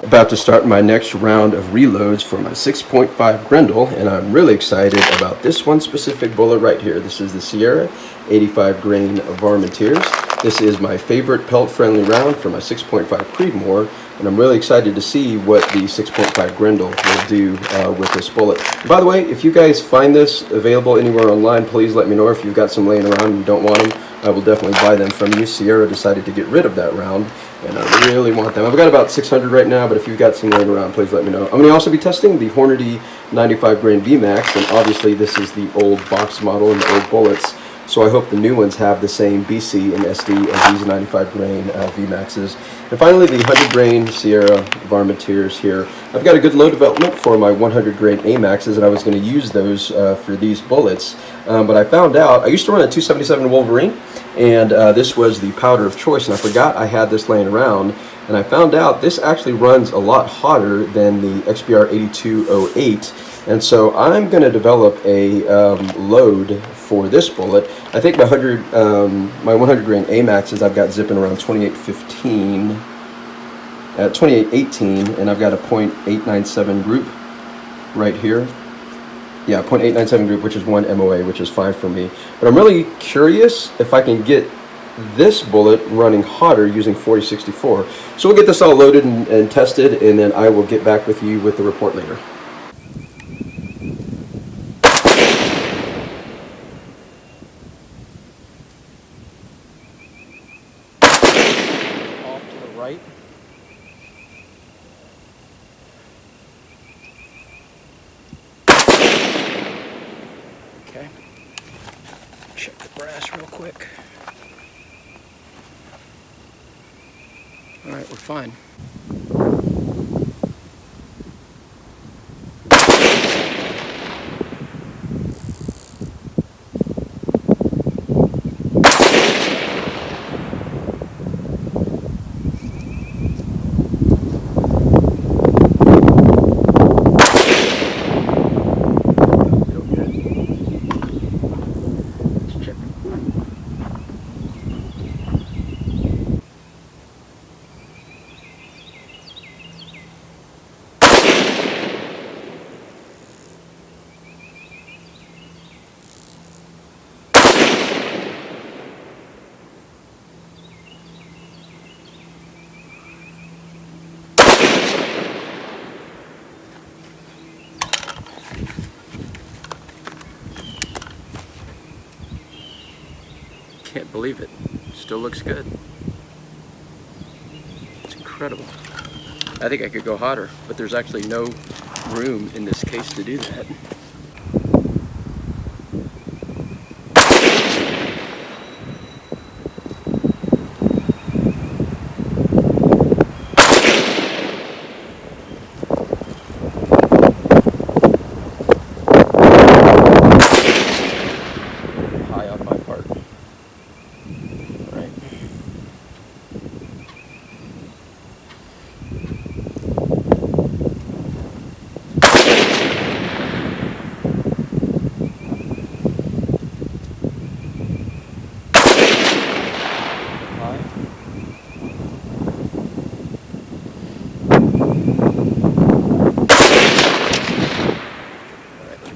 About to start my next round of reloads for my 6.5 Grendel, and I'm really excited about this one specific bullet right here. This is the Sierra 85 grain Varminters. This is my favorite pelt-friendly round for my 6.5 Creedmoor, and I'm really excited to see what the 6.5 Grendel will do with this bullet. By the way, if you guys find this available anywhere online, please let me know. If you've got some laying around and you don't want them, I will definitely buy them from you. Sierra decided to get rid of that round, and I really want them. I've got about 600 right now, but if you've got some laying around, please let me know. I'm going to also be testing the Hornady 95 grain VMAX, and obviously this is the old box model and the old bullets, so I hope the new ones have the same BC and SD as these 95 grain VMAXs. And finally, the 100 grain Sierra Varminters here. I've got a good load development for my 100 grain AMAXs, and I was going to use those for these bullets, but I found out, I used to run a 277 Wolverine, and this was the powder of choice, and I forgot I had this laying around, and I found out this actually runs a lot hotter than the XBR 8208, and so I'm going to develop a load for this bullet. I think my 100 grain AMAXs I've got zipping around 2815 at 2818, and I've got a .897 group right here. Yeah, .897 group, which is 1 MOA, which is fine for me. But I'm really curious if I can get this bullet running hotter using 4064. So we'll get this all loaded and tested, and then I will get back with you with the report later. Off to the right. Okay. Check the brass real quick. All right, we're fine. Can't believe it. Still looks good. It's incredible. I think I could go hotter, but there's actually no room in this case to do that. High on my part.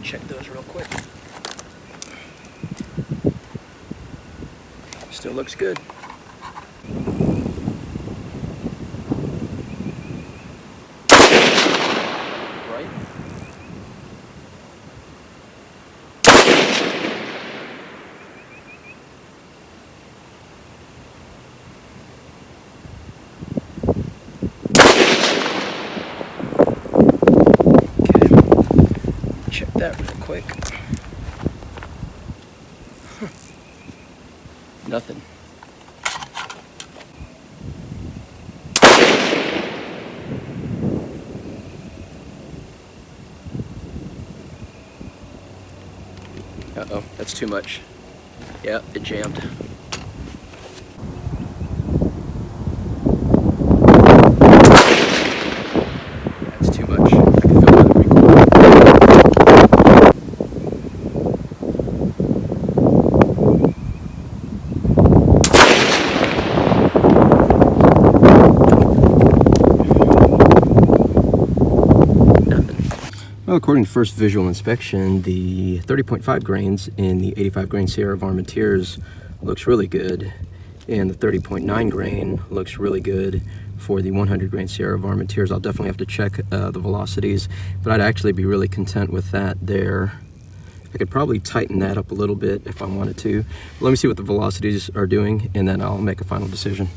Check those real quick. Still looks good. Right? Check that real quick. Nothing. Uh-oh, that's too much. Yeah, it jammed. That's too much. I can feel the recoil. Well, according to first visual inspection, the 30.5 grains in the 85 grain Sierra Varminteers looks really good, and the 30.9 grain looks really good for the 100 grain Sierra Varminteers. I'll definitely have to check the velocities, but I'd actually be really content with that there. I could probably tighten that up a little bit if I wanted to. Let me see what the velocities are doing, and then I'll make a final decision.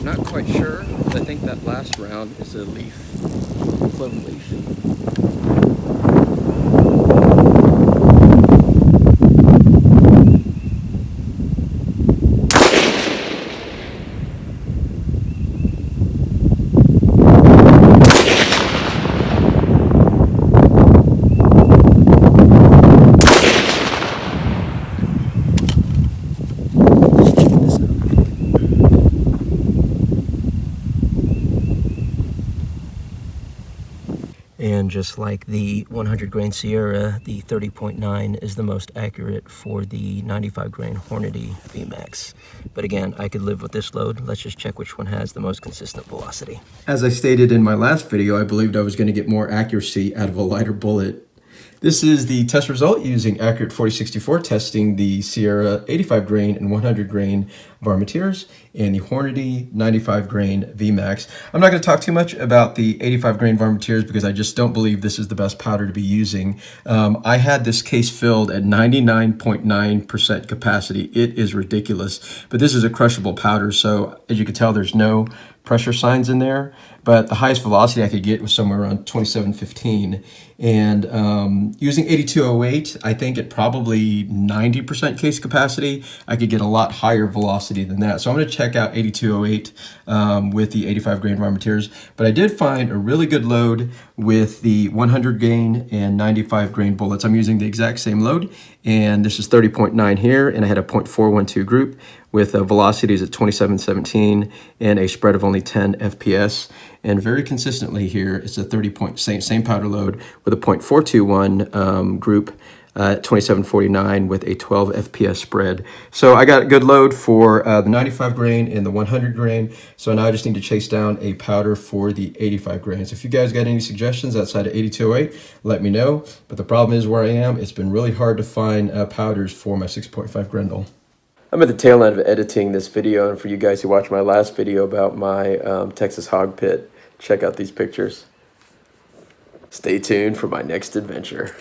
Not quite sure. I think that last round is a leaf, clover leaf. And just like the 100 grain Sierra, the 30.9 is the most accurate for the 95 grain Hornady VMAX. But again, I could live with this load. Let's just check which one has the most consistent velocity. As I stated in my last video, I believed I was going to get more accuracy out of a lighter bullet. This is the test result using Accurate 4064 testing the Sierra 85 grain and 100 grain Varminteers and the Hornady 95 grain VMAX. I'm not going to talk too much about the 85 grain Varminteers because I just don't believe this is the best powder to be using. I had this case filled at 99.9% capacity. It is ridiculous, but this is a crushable powder, so as you can tell, there's no pressure signs in there, but the highest velocity I could get was somewhere around 2715. And using 8208, I think at probably 90% case capacity, I could get a lot higher velocity than that. So I'm going to check out 8208 with the 85 grain Varminteers, but I did find a really good load with the 100 grain and 95 grain bullets. I'm using the exact same load, and this is 30.9 here, and I had a 0.412 group with velocities at 2717 and a spread of only 10 FPS. And very consistently here, it's a 30 powder load with a 0.421 group at 2749 with a 12 FPS spread. So I got a good load for the 95 grain and the 100 grain. So now I just need to chase down a powder for the 85 grains. If you guys got any suggestions outside of 8208, let me know. But the problem is where I am, it's been really hard to find powders for my 6.5 Grendel. I'm at the tail end of editing this video, and for you guys who watched my last video about my Texas hog pit, check out these pictures. Stay tuned for my next adventure.